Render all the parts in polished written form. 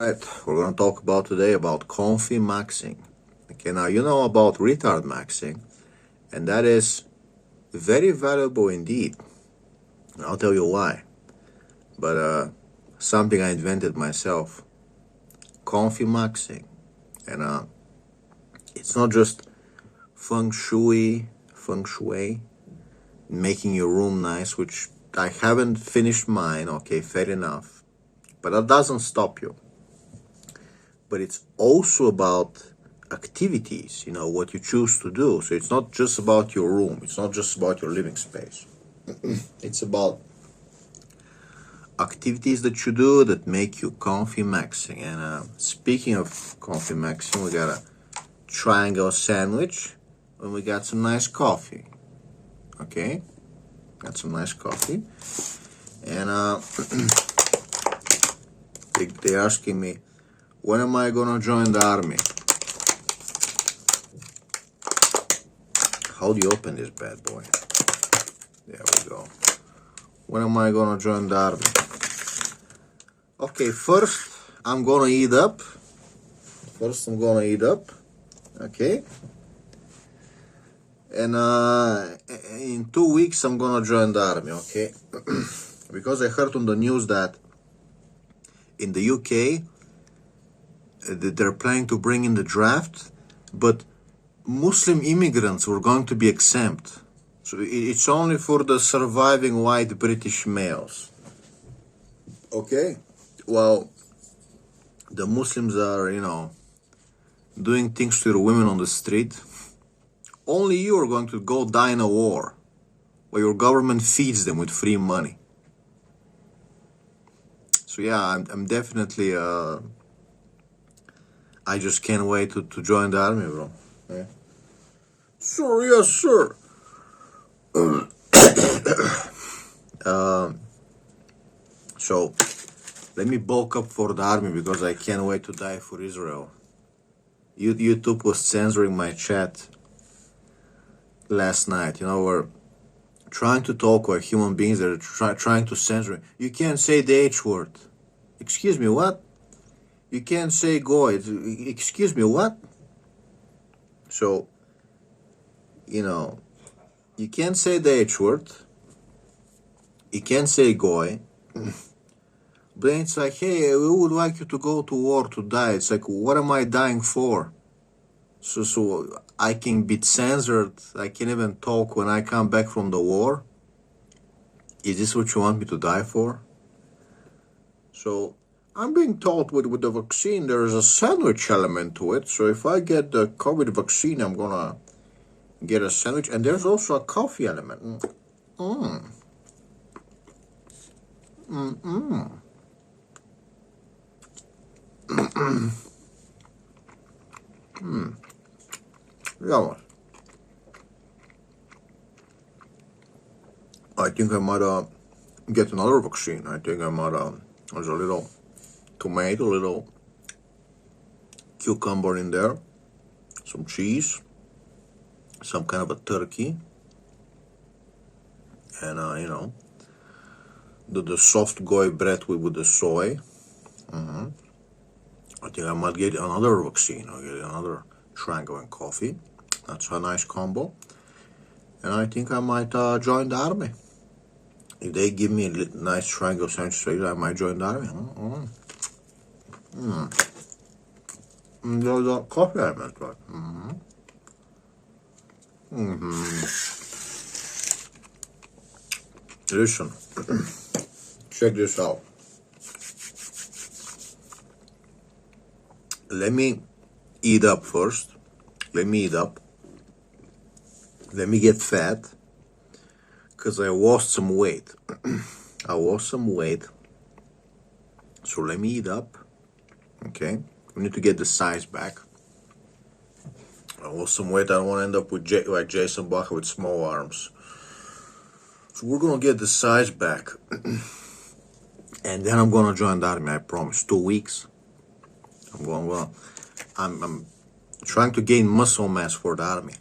Right, we're going to talk about today about comfy maxing. Okay, now you know about retard maxing, and that is very valuable indeed. I'll tell you why. But something I invented myself, comfy maxing, and it's not just feng shui, making your room nice, which I haven't finished mine. Okay, fair enough, but that doesn't stop you. But it's also about activities, what you choose to do. So it's not just about your room, it's not just about your living space. It's about activities that you do that make you comfy maxing. And speaking of comfy maxing, we got a triangle sandwich and we got some nice coffee. Okay? Got some nice coffee. And they're asking me, when am I gonna join the army? How do you open this bad boy? There we go. When am I gonna join the army? Okay, first I'm gonna eat up. Okay. And in 2 weeks I'm gonna join the army, okay? Because I heard on the news that in the UK they're planning to bring in the draft, but Muslim immigrants were going to be exempt. So it's only for the surviving white British males. Okay? Well, the Muslims are, doing things to the women on the street. Only you are going to go die in a war where your government feeds them with free money. So yeah, I'm definitely, I just can't wait to join the army, bro. Yeah. Sir, yes, sir. So let me bulk up for the army because I can't wait to die for Israel. YouTube was censoring my chat last night. We're trying to talk like human beings that are trying to censor it. You can't say the H word. Excuse me, what? You can't say goy. Excuse me, what? So, you can't say the H word. You can't say goy. But then it's like, hey, we would like you to go to war to die. It's like, what am I dying for? So I can be censored. I can't even talk when I come back from the war. Is this what you want me to die for? So I'm being told with the vaccine there is a sandwich element to it. So if I get the COVID vaccine, I'm gonna get a sandwich, and there's also a coffee element. Yeah, I think I might get another vaccine. I think I might there's a little tomato, little cucumber in there, some cheese, some kind of a turkey, and the soft goy bread with the soy. I think I might get another vaccine. I'll get another triangle and coffee. That's a nice combo. And I think I might join the army. If they give me a nice triangle sandwich, I might join the army. There's a coffee element, right? Listen, check this out. Let me eat up first. Let me eat up. Let me get fat. Because I lost some weight. So let me eat up. Okay. We need to get the size back. I lost some weight. I don't want to end up with like Jason Bacher with small arms. So we're going to get the size back. And then I'm going to join the army, I promise. 2 weeks. I'm trying to gain muscle mass for the army.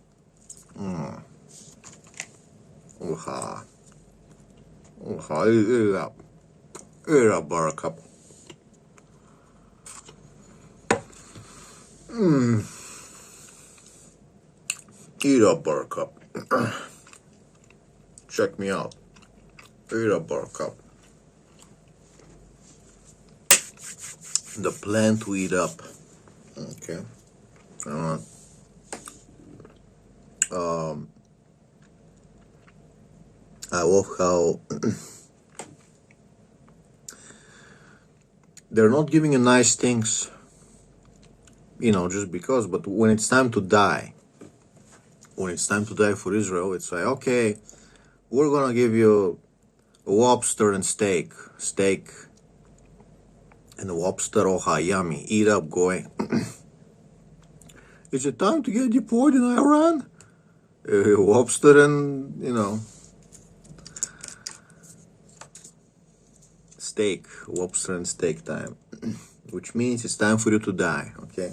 Eat up, buttercup. Eat up, Buttercup. Check me out. Eat up, Buttercup. The plant to eat up. Okay. I love how they're not giving you nice things, just because, but when it's time to die, for Israel, it's like, okay, we're gonna give you lobster and steak, and the lobster, oh, yummy, eat up, goy. Is it time to get deployed in Iran? Lobster and, steak, lobster and steak time, which means it's time for you to die, okay?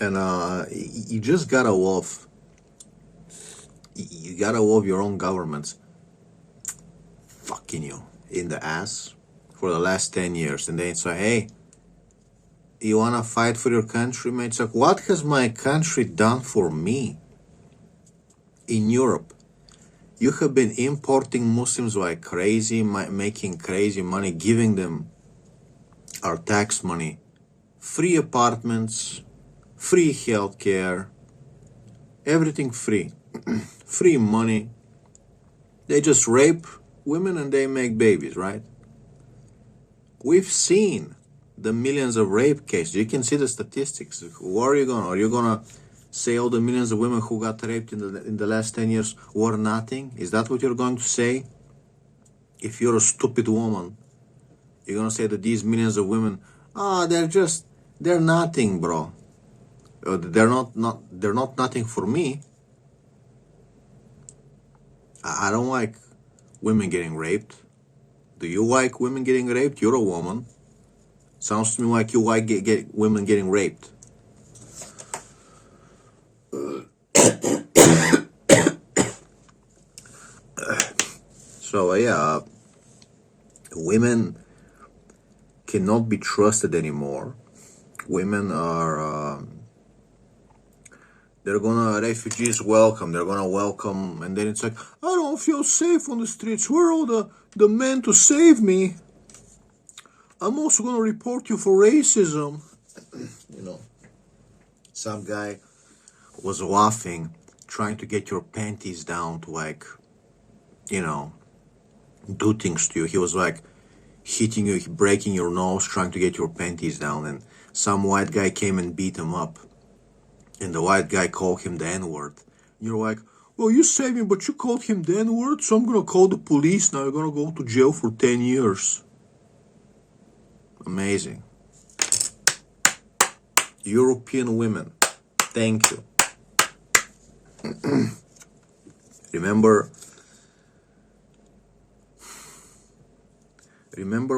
And you just gotta love, your own governments fucking you in the ass for the last 10 years. And then it's like, hey, you wanna fight for your country, mate? It's like, what has my country done for me? In Europe, you have been importing Muslims like crazy, making crazy money, giving them our tax money, free apartments, free healthcare, everything free, free money. They just rape women and they make babies, right? We've seen the millions of rape cases. You can see the statistics. Are you gonna say all the millions of women who got raped in the last 10 years were nothing? Is that what you're going to say? If you're a stupid woman, you're gonna say that these millions of women, they're nothing, bro. They're not nothing for me. I don't like women getting raped. Do you like women getting raped? You're a woman. Sounds to me like you like get women getting raped. So yeah, women cannot be trusted anymore. Women are, they're gonna, refugees welcome, they're gonna welcome, and then it's like, I don't feel safe on the streets. Where are all the men to save me? I'm also gonna report you for racism. Some guy was laughing, trying to get your panties down to like, do things to you. He was like hitting you, breaking your nose, trying to get your panties down, and some white guy came and beat him up. And the white guy called him the N-word. You're like, well, you saved me, but you called him the N-word, so I'm gonna call the police now. You're gonna go to jail for 10 years. Amazing. European women, thank you. Remember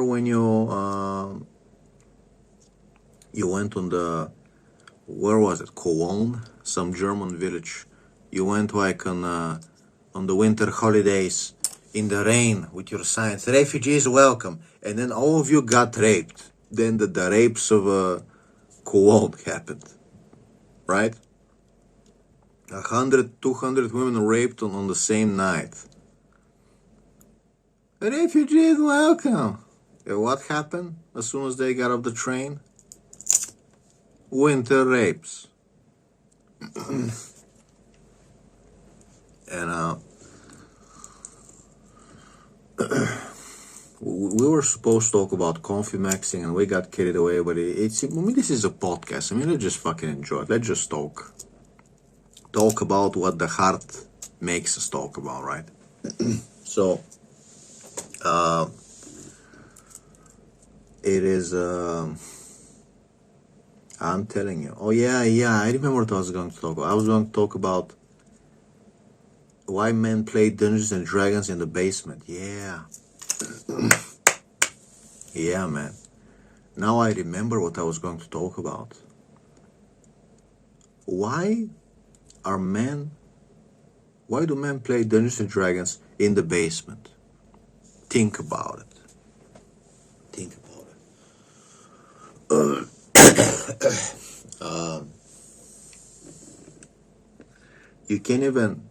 when you went on where was it? Cologne, some German village. You went like on the winter holidays in the rain with your signs, refugees welcome, and then all of you got raped. Then the rapes of Cologne happened, right? 100, 200 women raped on the same night. Refugees welcome. What happened as soon as they got off the train? Winter rapes. And we were supposed to talk about coffee maxing and we got carried away, but this is a podcast. Let's just fucking enjoy it. Let's just talk about what the heart makes us talk about, right? So it is I'm telling you. Oh yeah, I remember what I was going to talk about. I was going to talk about why men play Dungeons and Dragons in the basement. Yeah. Yeah, man. Now I remember what I was going to talk about. Why do men play Dungeons and Dragons in the basement? Think about it. You can't even.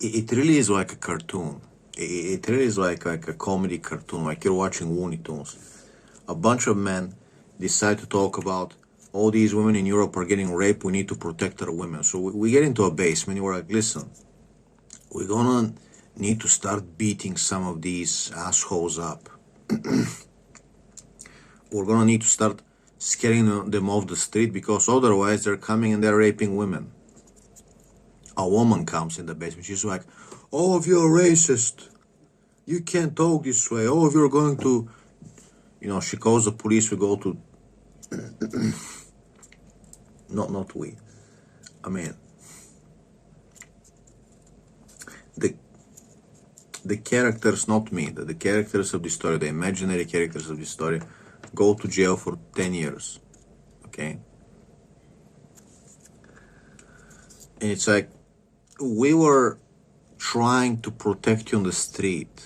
It really is like a cartoon. It really is like a comedy cartoon, like you're watching Looney Tunes. A bunch of men decide to talk about all these women in Europe are getting raped, we need to protect our women. So we get into a basement, we're like, listen, we're gonna need to start beating some of these assholes up. We're gonna need to start scaring them off the street because otherwise they're coming and they're raping women. A woman comes in the basement, she's like, oh, if you're racist, you can't talk this way. Oh, if you're going to, she calls the police, we go to, not we. I mean, the characters, not me, the characters of the story, the imaginary characters of the story, go to jail for 10 years, okay? And it's like, we were trying to protect you on the street,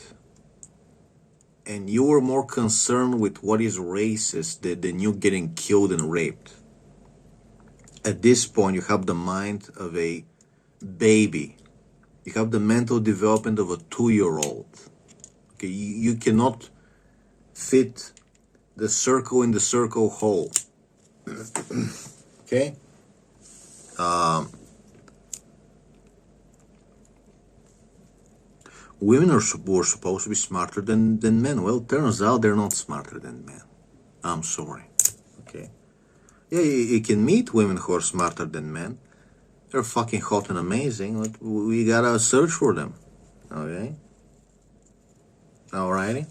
and you were more concerned with what is racist than you getting killed and raped. At this point, you have the mind of a baby. You have the mental development of a 2-year-old. Okay, you cannot fit the circle in the circle hole. Okay? Women were supposed to be smarter than men. Well, turns out they're not smarter than men. I'm sorry. Okay? Yeah, you can meet women who are smarter than men. They're fucking hot and amazing. But we gotta search for them. Okay? Alrighty?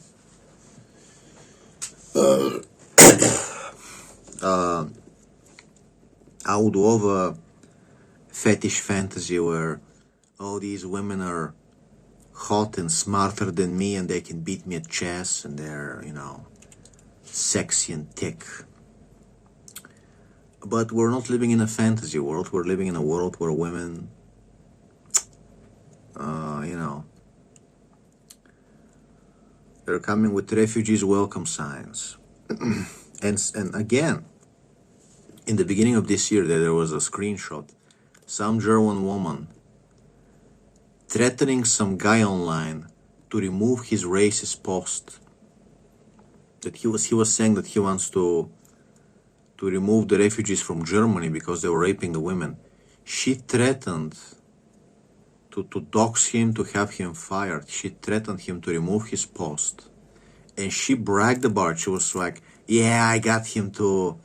I would love a fetish fantasy where all these women are hot and smarter than me and they can beat me at chess and they're, sexy and thick. But we're not living in a fantasy world. We're living in a world where women, they're coming with refugees welcome signs. and again, in the beginning of this year, there was a screenshot. Some German woman threatening some guy online to remove his racist post. That he was saying that he wants to remove the refugees from Germany because they were raping the women. She threatened to dox him, to have him fired. She threatened him to remove his post. And she bragged about it. She was like, yeah, I got him to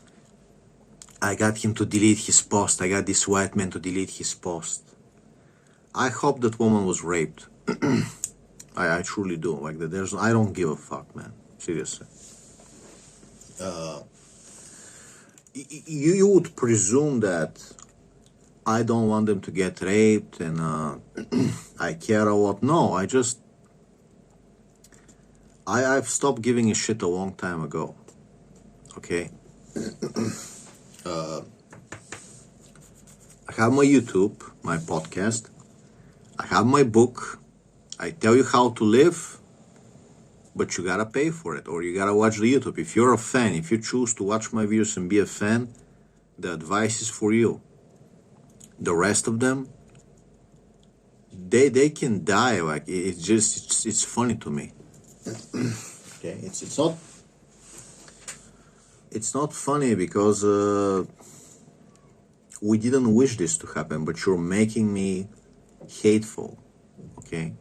delete his post. I got this white man to delete his post. I hope that woman was raped. I truly do. Like that. I don't give a fuck, man. Seriously. You would presume that I don't want them to get raped and I care or what. No, I've stopped giving a shit a long time ago. Okay? I have my YouTube, my podcast. I have my book. I tell you how to live, but you gotta pay for it, or you gotta watch the YouTube. If you're a fan, if you choose to watch my videos and be a fan, the advice is for you. The rest of them, they can die. Like it's funny to me. Okay, it's not funny because we didn't wish this to happen, but you're making me hateful. Okay.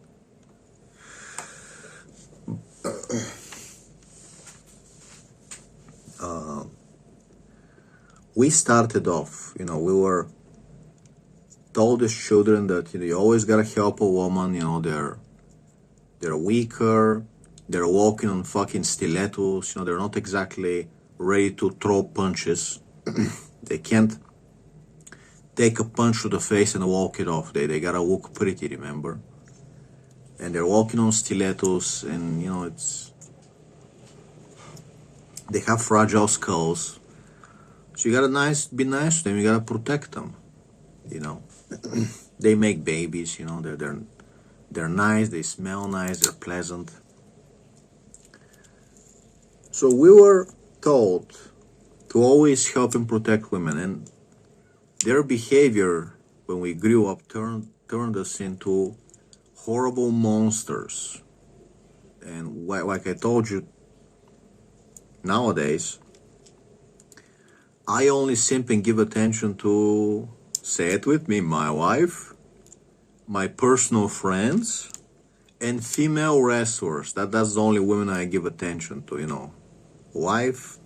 We started off, we were told as children that you always gotta help a woman. They're weaker. They're walking on fucking stilettos. They're not exactly ready to throw punches. They can't take a punch to the face and walk it off. They gotta look pretty, remember? And they're walking on stilettos, and they have fragile skulls. So you gotta be nice to them. You gotta protect them. They make babies. They're nice. They smell nice. They're pleasant. So we were told to always help and protect women, and their behavior when we grew up turned us into horrible monsters. And like I told you, nowadays, I only simply give attention to, say it with me, my wife, my personal friends, and female wrestlers. That's the only women I give attention to, you know. Wife,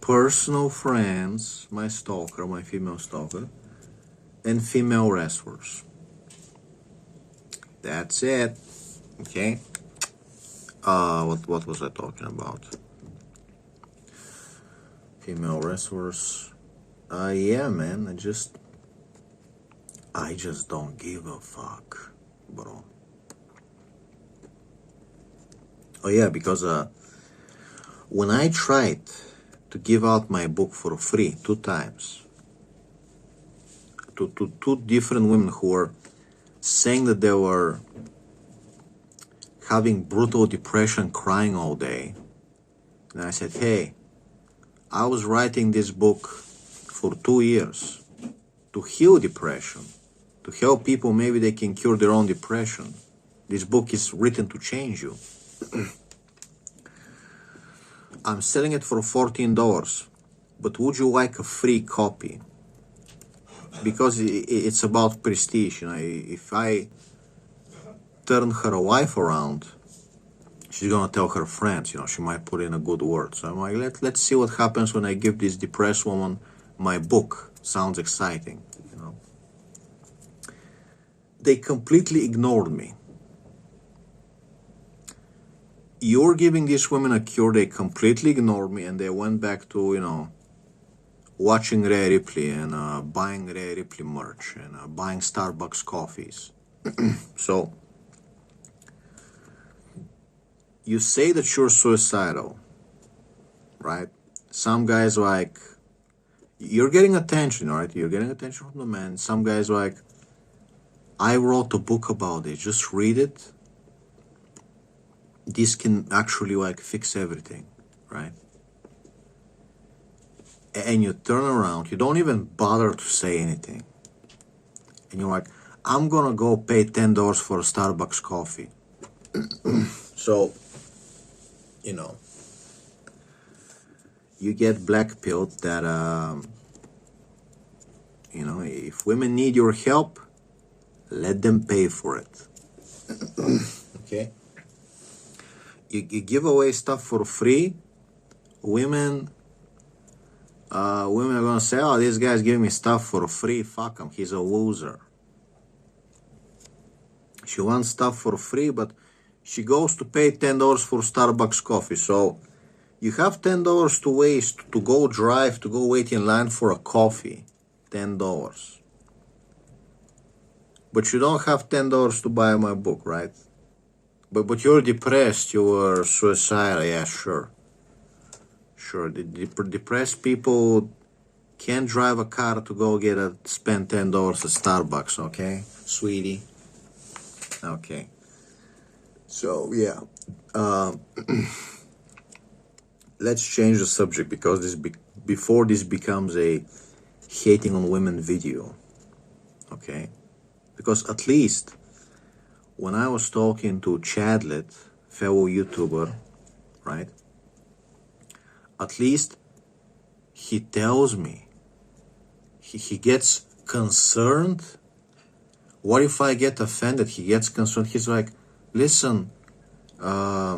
personal friends, my stalker, my female stalker, and female wrestlers. That's it. Okay. What was I talking about? Female wrestlers. Yeah, man. I just don't give a fuck, bro. Oh yeah, because when I tried to give out my book for free 2 times to two different women who were saying that they were having brutal depression, crying all day, and I said, hey, I was writing this book for 2 years to heal depression, to help people maybe they can cure their own depression. This book is written to change you. I'm selling it for $14, but would you like a free copy? Because it's about prestige. You know, if I turn her wife around, she's gonna tell her friends. You know, she might put in a good word. So I'm like, let's see what happens when I give this depressed woman my book. Sounds exciting, you know. They completely ignored me. You're giving these women a cure, they completely ignored me, and they went back to, you know, watching Rhea Ripley and buying Rhea Ripley merch and buying Starbucks coffees. So, you say that you're suicidal, right? Some guys like, you're getting attention, right? You're getting attention from the men. Some guys like, I wrote a book about it, just read it. This can actually like fix everything, right? And you turn around, you don't even bother to say anything. And you're like, I'm gonna go pay $10 for a Starbucks coffee. So, you know, you get blackpilled that, you know, if women need your help, let them pay for it. Okay? You give away stuff for free, women are gonna say, oh, this guy's giving me stuff for free, fuck him, he's a loser. She wants stuff for free, but she goes to pay $10 for Starbucks coffee. So you have $10 to waste to go drive, to go wait in line for a coffee. $10. But you don't have $10 to buy my book, right? But you're depressed, you're suicidal, yeah, sure. Sure, the depressed people can't drive a car to go spend $10 at Starbucks, okay, sweetie? Okay. So, yeah. Let's change the subject because before this becomes a hating on women video, okay? Because at least when I was talking to Chadlet, fellow YouTuber, right? At least he tells me, he gets concerned. What if I get offended? He gets concerned. He's like, listen, I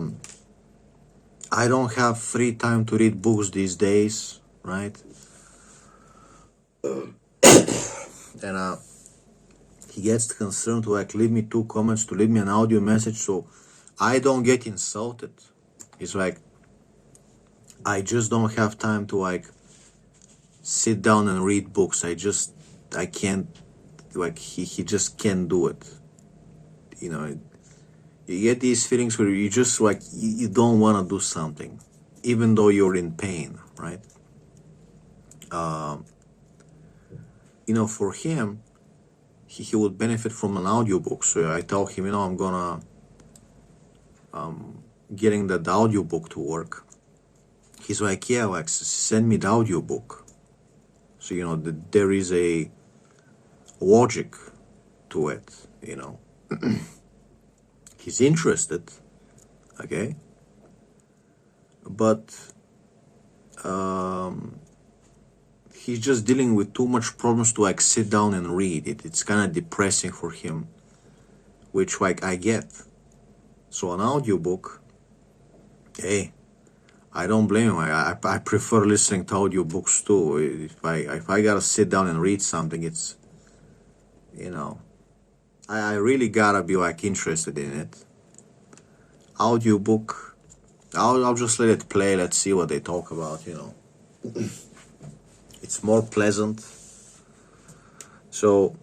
don't have free time to read books these days, right? And he gets concerned to like leave me 2 comments, to leave me an audio message so I don't get insulted. He's like, I just don't have time to like sit down and read books. I can't, like he just can't do it. You know, you get these feelings where you just like, you don't want to do something, even though you're in pain, right? You know, for him, he would benefit from an audiobook. So I told him, you know, I'm gonna getting that audiobook to work. he's like, yeah, like, send me the audiobook. So, there is a logic to it, He's interested, okay? But he's just dealing with too much problems to like sit down and read it. It's kind of depressing for him, which like I get. So an audiobook, hey, I don't blame him. I prefer listening to audiobooks too. If I gotta sit down and read something, it's, I really gotta be like interested in it. Audiobook, I'll just let it play. Let's see what they talk about. It's more pleasant. So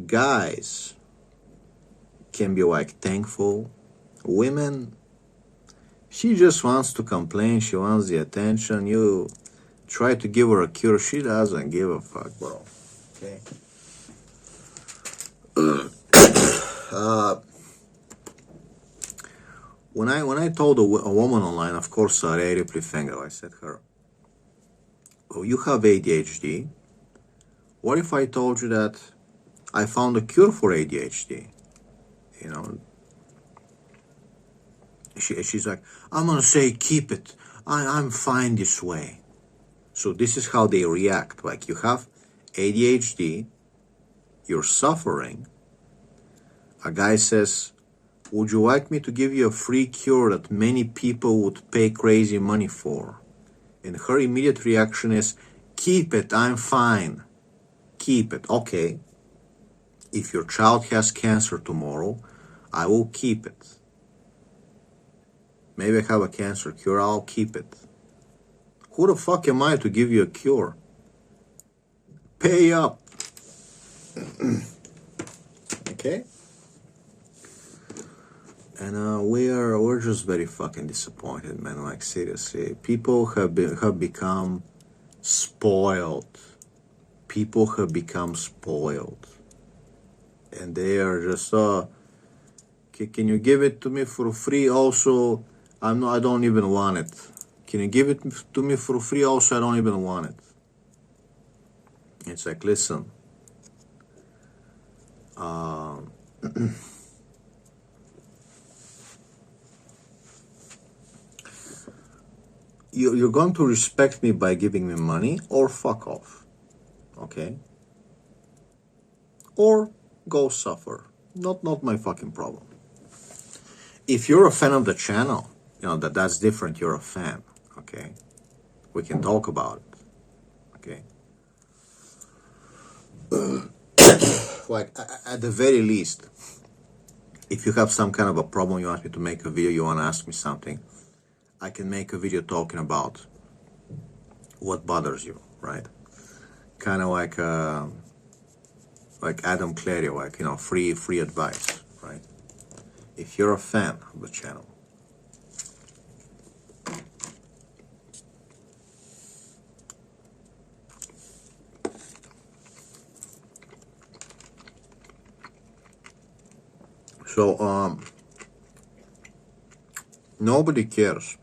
guys can be like thankful. Women, she just wants to complain. She wants the attention. You try to give her a cure. She doesn't give a fuck, bro. Okay. When I told a woman online, of course, I reply finger. I said her, "Oh, you have ADHD. What if I told you that I found a cure for ADHD?" She's like, "I'm gonna say keep it. I'm fine this way." So this is how they react. Like, you have ADHD, you're suffering. A guy says, "Would you like me to give you a free cure that many people would pay crazy money for?" And her immediate reaction is, "Keep it, I'm fine. Keep it." Okay. If your child has cancer tomorrow, I will keep it. Maybe I have a cancer cure, I'll keep it. Who the fuck am I to give you a cure? Pay up. Okay? And we're just very fucking disappointed, man. Like, seriously, people have become spoiled. People have become spoiled, and they are just can you give it to me for free? Also, I don't even want it. Can you give it to me for free? Also, I don't even want it. It's like, listen. You're going to respect me by giving me money, or fuck off, okay? Or go suffer. Not my fucking problem. If you're a fan of the channel, that's different. You're a fan, okay? We can talk about it, okay? Like, at the very least, if you have some kind of a problem, you want me to make a video, you want to ask me something, I can make a video talking about what bothers you, right? Kind of like Adam Clary, like, free advice, right? If you're a fan of the channel. So, nobody cares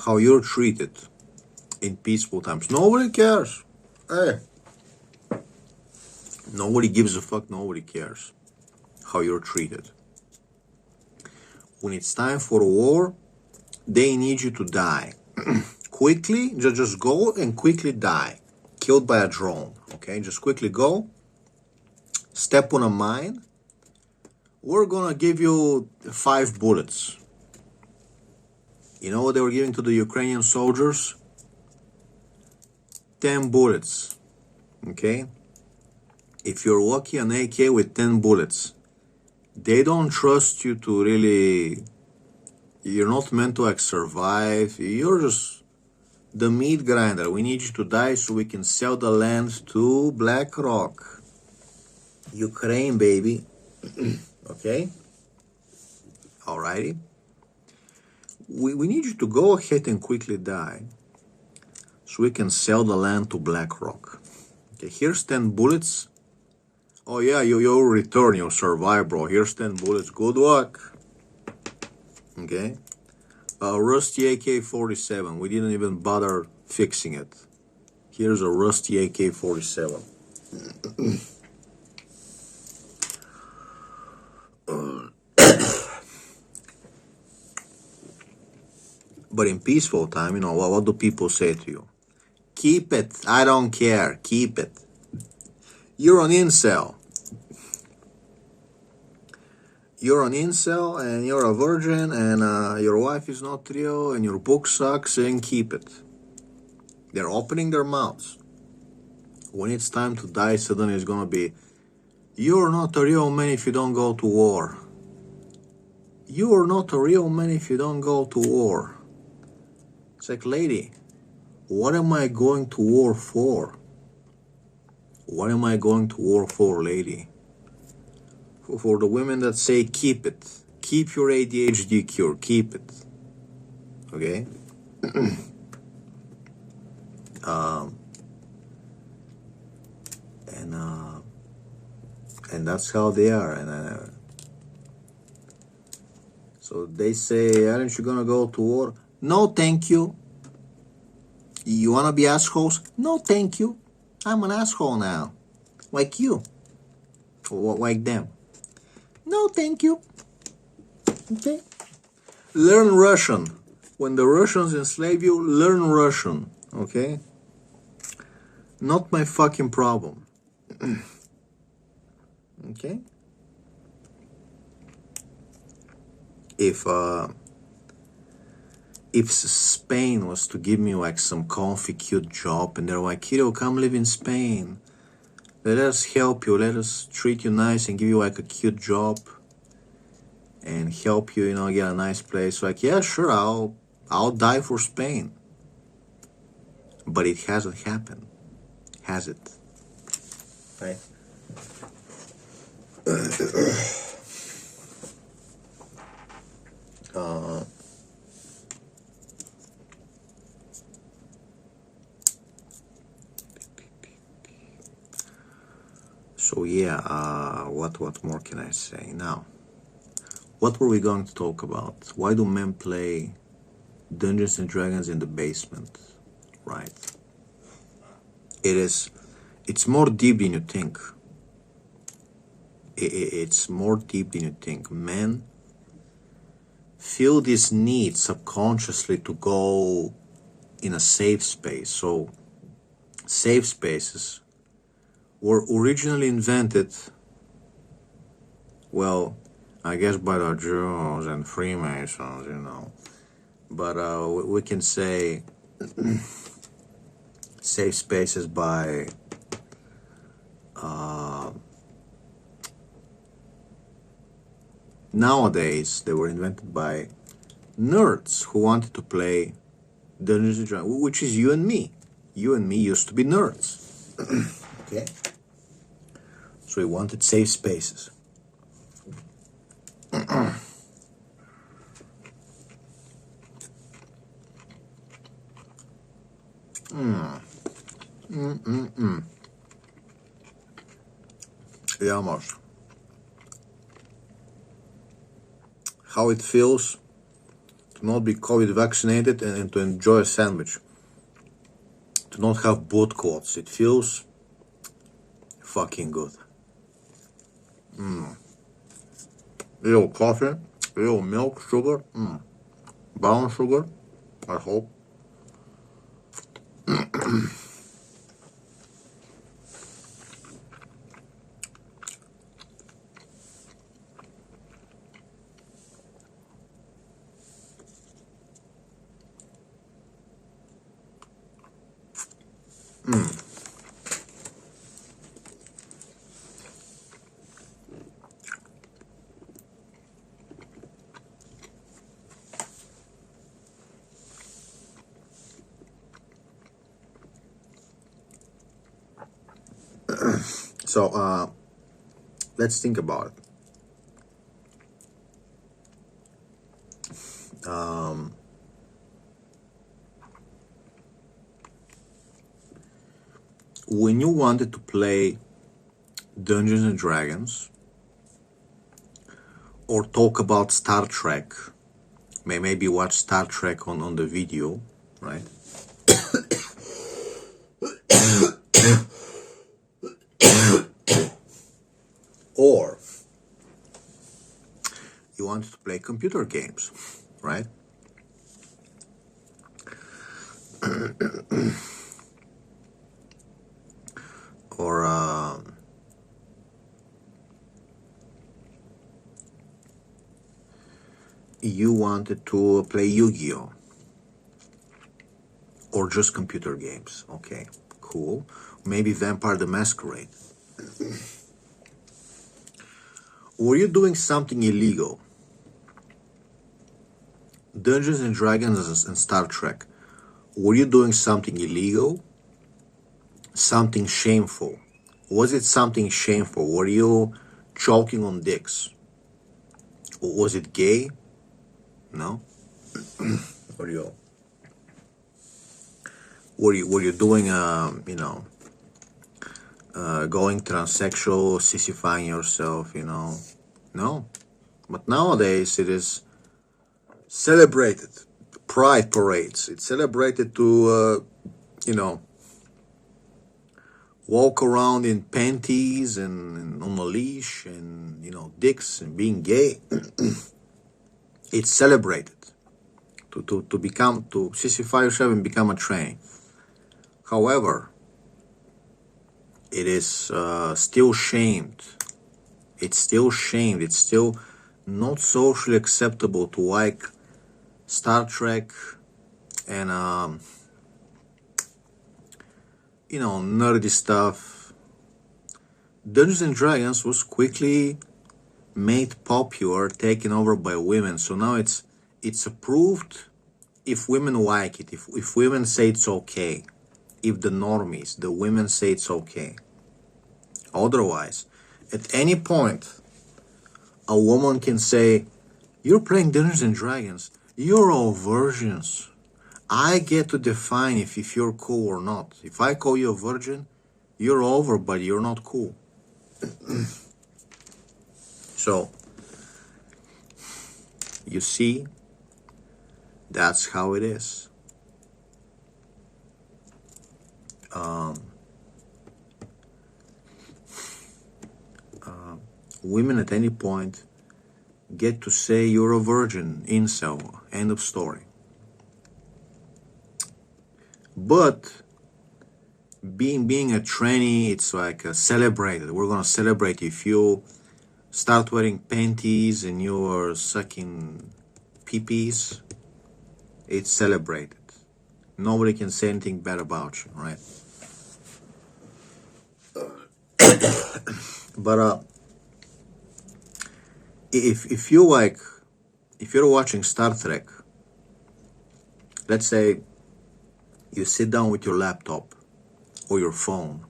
how you're treated in peaceful times. Nobody cares. Hey. Nobody gives a fuck. Nobody cares how you're treated. When it's time for war, they need you to die. Quickly, just go and quickly die. Killed by a drone, okay? Just quickly go. Step on a mine. We're gonna give you 5 bullets. You know what they were giving to the Ukrainian soldiers? 10 bullets, okay? If you're lucky, an AK with 10 bullets. They don't trust you to really... You're not meant to like survive. You're just the meat grinder. We need you to die so we can sell the land to BlackRock. Ukraine, baby. Okay? Alrighty. We need you to go ahead and quickly die so we can sell the land to BlackRock. Okay, here's 10 bullets. Oh yeah, you'll return, you'll survive, bro. Here's 10 bullets. Good luck. Okay, rusty AK-47. We didn't even bother fixing it. Here's a rusty AK-47. But in peaceful time, you know, what do people say to you? Keep it. I don't care. Keep it. You're an incel. You're an incel and you're a virgin and your wife is not real and your book sucks and keep it. They're opening their mouths. When it's time to die, suddenly it's gonna be, you're not a real man if you don't go to war. You're not a real man if you don't go to war. It's like, lady, what am I going to war for? What am I going to war for, lady? For the women that say, keep it. Keep your ADHD cure. Keep it. Okay? And that's how they are. And so they say, aren't you gonna go to war? No, thank you. You wanna be assholes? No, thank you. I'm an asshole now. Like you. Like them. No, thank you. Okay. Learn Russian. When the Russians enslave you, learn Russian. Okay? Not my fucking problem. Okay? If Spain was to give me like some comfy, cute job, and they're like, kiddo, come live in Spain. Let us help you. Let us treat you nice and give you like a cute job, and help you, you know, get a nice place. Like, yeah, sure, I'll die for Spain. But it hasn't happened, has it? Right? So yeah, what more can I say? Now, what were we going to talk about? Why do men play Dungeons and Dragons in the basement? Right. It's more deep than you think. It's more deep than you think. Men feel this need subconsciously to go in a safe space. So safe spaces were originally invented, well, I guess by the Jews and Freemasons, you know. But we can say safe spaces by nowadays they were invented by nerds who wanted to play Dungeons and Dragons, which is you and me. You and me used to be nerds. Okay? So we wanted safe spaces. Yeah, Mars. How it feels to not be COVID vaccinated and to enjoy a sandwich. To not have boot quotes. It feels fucking good. A little coffee, a little milk, sugar, brown sugar, I hope. So, let's think about it. When you wanted to play Dungeons and Dragons or talk about Star Trek maybe watch Star Trek on the video, right? Or you want to play computer games, right? Or you wanted to play Yu-Gi-Oh! Or just computer games. Okay, cool. Maybe Vampire the Masquerade. Were you doing something illegal? Dungeons and Dragons and Star Trek. Were you doing something illegal? Something shameful? Was it something shameful? Were you choking on dicks? Was it gay? No? Were you doing going transsexual, sissifying yourself, No. But nowadays it is celebrated. Pride parades. It's celebrated to, walk around in panties and on a leash and, dicks and being gay. It's celebrated to sissify yourself and become a tranny. However, it is still shamed. It's still shamed. It's still not socially acceptable to like Star Trek and nerdy stuff. Dungeons and Dragons was quickly made popular, taken over by women. So now it's approved if women like it, if women say it's okay, if the normies, the women say it's okay. Otherwise, at any point, a woman can say, "You're playing Dungeons and Dragons. You're all virgins. I get to define if you're cool or not. If I call you a virgin, you're over, but you're not cool." So, you see, that's how it is. Women at any point get to say you're a virgin, incel, end of story. But being a tranny, it's like celebrated. We're gonna celebrate if you start wearing panties and you're sucking pee-pees. It's celebrated. Nobody can say anything bad about you, right? But if you're watching Star Trek, let's say you sit down with your laptop or your phone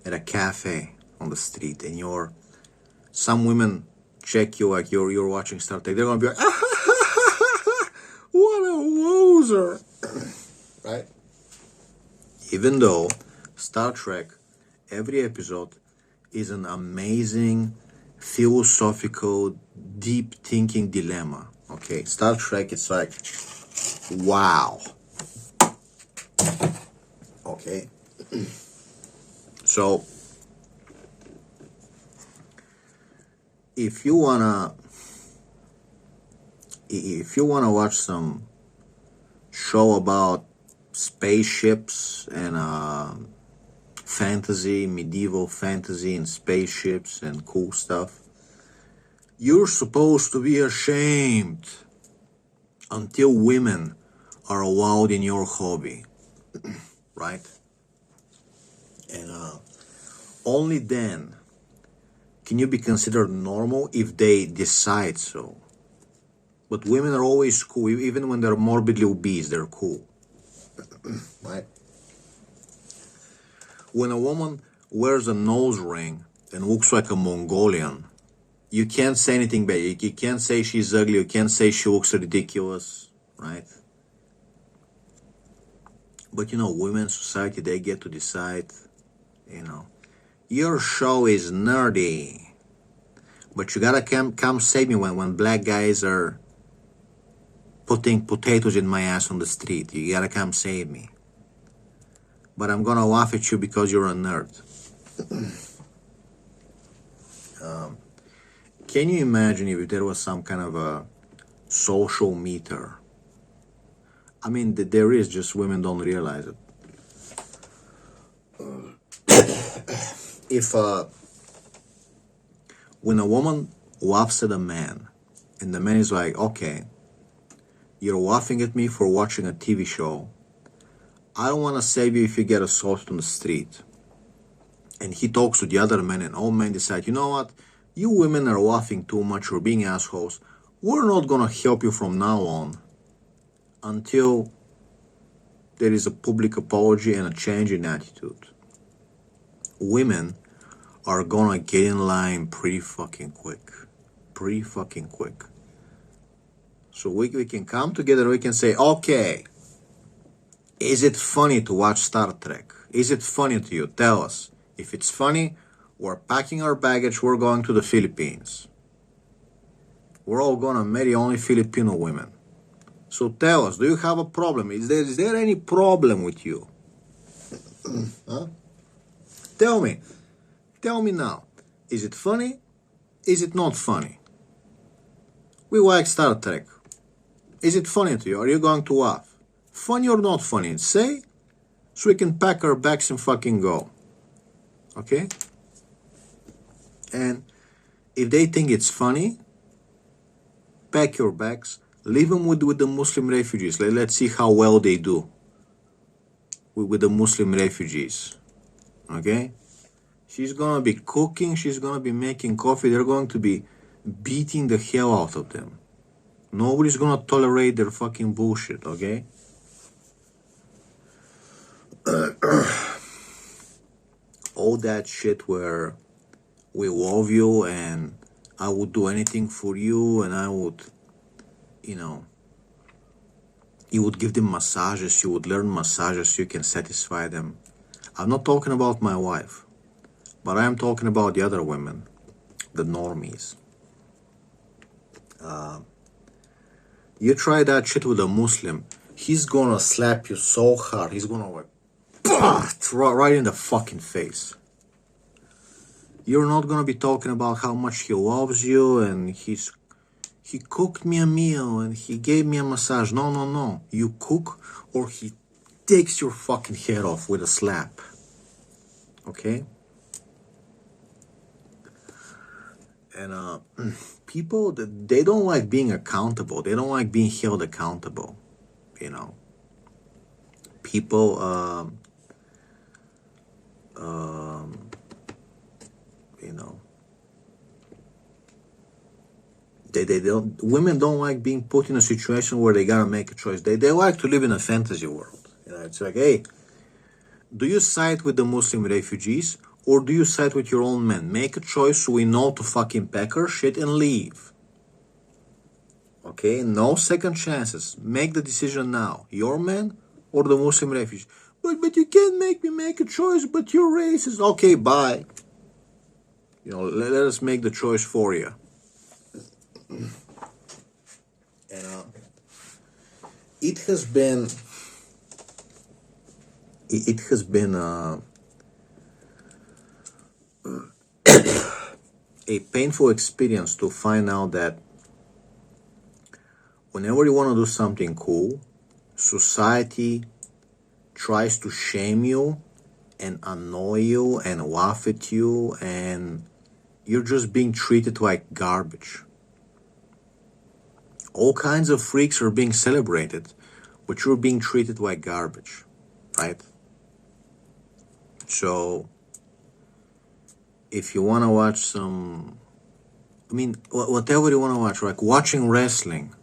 at a cafe on the street, and some women check you like you're watching Star Trek. They're gonna be like, "What a loser," right? Even though Star Trek, every episode is an amazing philosophical, deep thinking dilemma. Okay, Star Trek, it's like, wow. Okay, so if you wanna watch some show about spaceships and fantasy, medieval fantasy and spaceships and cool stuff, you're supposed to be ashamed until women are allowed in your hobby, right? And only then can you be considered normal if they decide so. But women are always cool, even when they're morbidly obese, they're cool, right? When a woman wears a nose ring and looks like a Mongolian, you can't say anything bad. You can't say she's ugly. You can't say she looks ridiculous, right? But women, society, they get to decide, your show is nerdy, but you gotta come save me when black guys are putting potatoes in my ass on the street. You gotta come save me. But I'm gonna laugh at you because you're a nerd. Can you imagine if there was some kind of a social meter? I mean, there is, just women don't realize it. If when a woman laughs at a man, and the man is like, okay, you're laughing at me for watching a TV show. I don't want to save you if you get assaulted on the street. And he talks to the other men, and all men decide, you know what? You women are laughing too much or being assholes. We're not going to help you from now on until there is a public apology and a change in attitude. Women are going to get in line pretty fucking quick. Pretty fucking quick. So we can come together, we can say, okay, is it funny to watch Star Trek? Is it funny to you? Tell us. If it's funny, we're packing our baggage, we're going to the Philippines. We're all gonna marry only Filipino women. So tell us, do you have a problem? Is there any problem with you? Huh? Tell me now. Is it funny? Is it not funny? We like Star Trek. Is it funny to you? Are you going to laugh? Funny or not funny? Say, so we can pack our bags and fucking go. Okay? And if they think it's funny, pack your bags, leave them with the Muslim refugees. Let's see how well they do with the Muslim refugees. Okay? She's gonna be cooking, she's gonna be making coffee, they're going to be beating the hell out of them. Nobody's gonna tolerate their fucking bullshit, okay? All that shit where we love you and I would do anything for you and I would, you would give them massages, you would learn massages so you can satisfy them. I'm not talking about my wife, but I am talking about the other women, the normies. You try that shit with a Muslim, he's gonna slap you so hard, he's gonna like, right in the fucking face. You're not gonna be talking about how much he loves you and he cooked me a meal and he gave me a massage. No. You cook or he takes your fucking head off with a slap. Okay? And people, they don't like being accountable. They don't like being held accountable. People, they don't. Women don't like being put in a situation where they gotta make a choice. They like to live in a fantasy world. It's like, hey, do you side with the Muslim refugees or do you side with your own men? Make a choice so we know to fucking pack our shit and leave. Okay, no second chances. Make the decision now. Your men or the Muslim refugees. But you can't make me make a choice. But you're racist. Okay, bye. Let us make the choice for you. And it has been a painful experience to find out that whenever you want to do something cool, society tries to shame you and annoy you and laugh at you, and you're just being treated like garbage. All kinds of freaks are being celebrated, but you're being treated like garbage, right? So, if you want to watch whatever you want to watch, like watching wrestling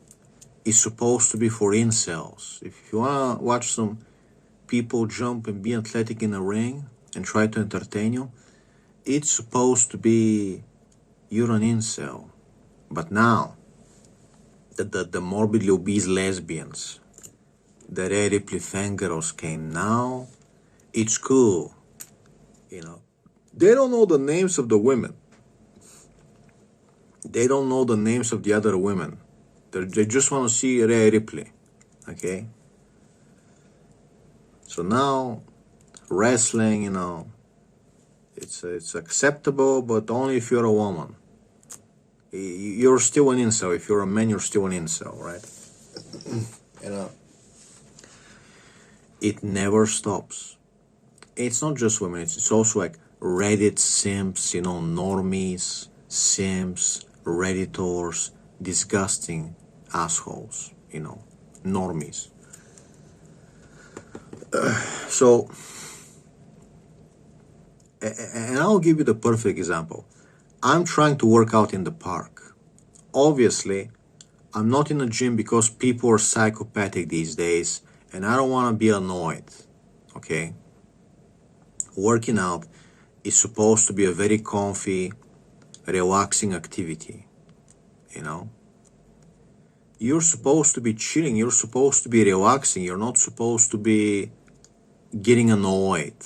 is supposed to be for incels. If you want to watch some people jump and be athletic in a ring and try to entertain you, it's supposed to be you're an incel. But now, the morbidly obese lesbians, the Rhea Ripley fan girls came now, it's cool. They don't know the names of the women. They don't know the names of the other women. They just want to see Rhea Ripley. Okay? So now, wrestling, it's acceptable, but only if you're a woman. You're still an incel. If you're a man, you're still an incel, right? It never stops. It's not just women. It's also like Reddit simps, normies, simps, Redditors, disgusting assholes, normies. So, and I'll give you the perfect example. I'm trying to work out in the park. Obviously, I'm not in a gym because people are psychopathic these days, and I don't want to be annoyed, okay? Working out is supposed to be a very comfy, relaxing activity, You're supposed to be chilling, you're supposed to be relaxing, you're not supposed to be getting annoyed,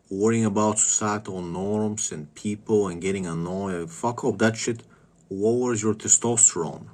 worrying about societal norms and people and getting annoyed. Fuck off, that shit lowers your testosterone.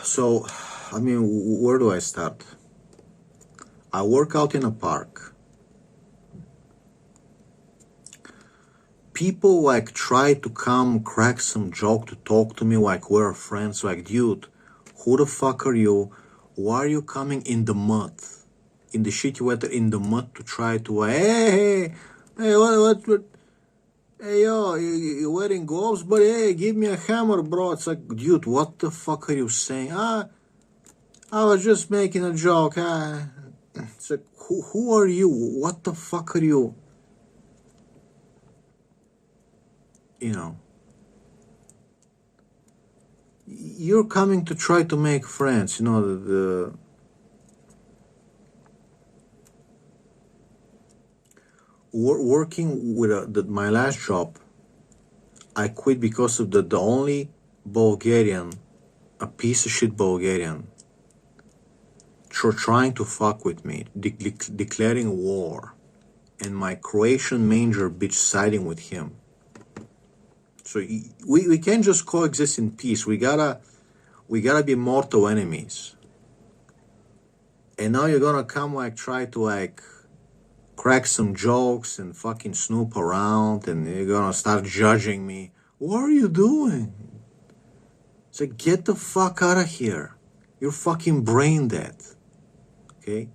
So, where do I start? I work out in a park. People try to come crack some joke to talk to me like we're friends. Like, dude, who the fuck are you? Why are you coming in the mud? In the shitty weather, in the mud to try to, hey, what? Hey, yo, you're wearing gloves, but hey, give me a hammer, bro. It's like, dude, what the fuck are you saying? I was just making a joke. It's like, who are you? What the fuck are you? You're coming to try to make friends. Working with my last job, I quit because of the only Bulgarian, a piece of shit Bulgarian, trying to fuck with me, declaring war, and my Croatian major bitch siding with him. So we can't just coexist in peace. We gotta be mortal enemies. And now you're gonna come try to crack some jokes and fucking snoop around, and you're gonna start judging me. What are you doing? It's like, get the fuck out of here. You're fucking brain dead. Okay?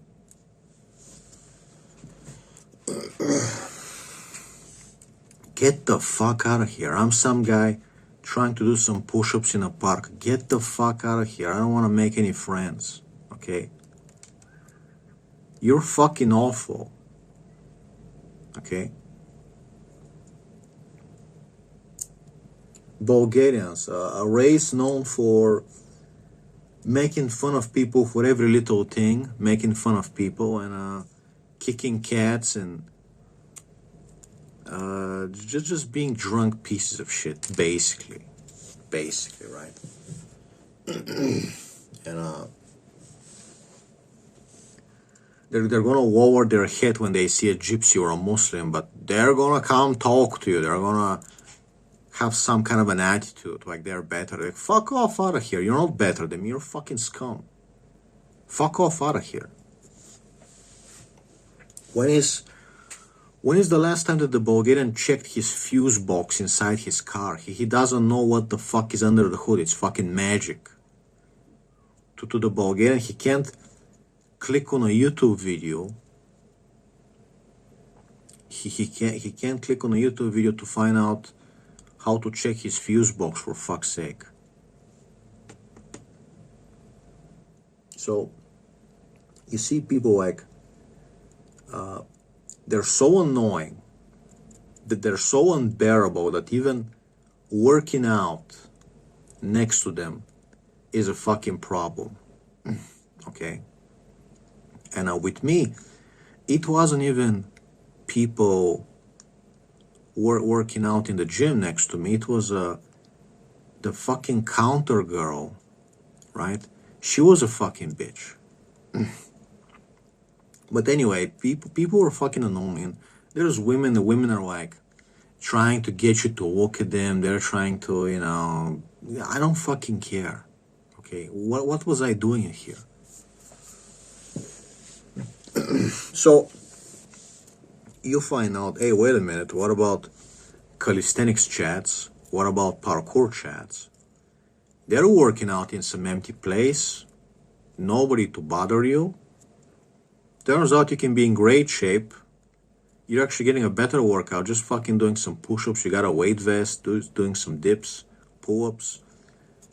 Get the fuck out of here. I'm some guy trying to do some push-ups in a park. Get the fuck out of here. I don't want to make any friends. Okay? You're fucking awful. Okay? Bulgarians, a race known for making fun of people for every little thing, making fun of people and kicking cats and just being drunk pieces of shit, basically, right? And they're gonna lower their head when they see a gypsy or a Muslim, but they're gonna come talk to you. They're gonna have some kind of an attitude, like they're better. Like, fuck off out of here. You're not better than me. You're fucking scum. Fuck off out of here. When is the last time that the Bulgarian checked his fuse box inside his car? He doesn't know what the fuck is under the hood. It's fucking magic. To the Bulgarian, he can't click on a YouTube video. He can't click on a YouTube video to find out how to check his fuse box, for fuck's sake. So, you see people they're so annoying, that they're so unbearable, that even working out next to them is a fucking problem. Okay? And with me, it wasn't even people working out in the gym next to me. It was the fucking counter girl, right? She was a fucking bitch. But anyway, people were fucking annoying. There's women, the women are like trying to get you to look at them. They're trying to, I don't fucking care. Okay, what was I doing in here? So you find out, hey, wait a minute, what about calisthenics chats? What about parkour chats? They're working out in some empty place, nobody to bother you. Turns out you can be in great shape. You're actually getting a better workout just fucking doing some push-ups. You got a weight vest, doing some dips, pull-ups,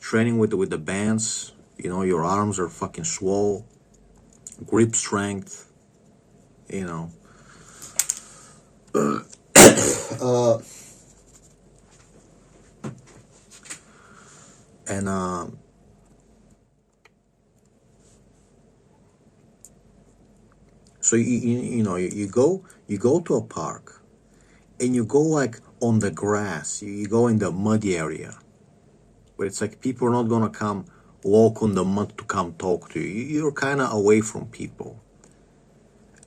training with the bands. Your arms are fucking swole, grip strength, and so you go to a park and you go like on the grass. You go in the muddy area where it's like people are not gonna come walk on the mud to come talk to you. You're kind of away from people,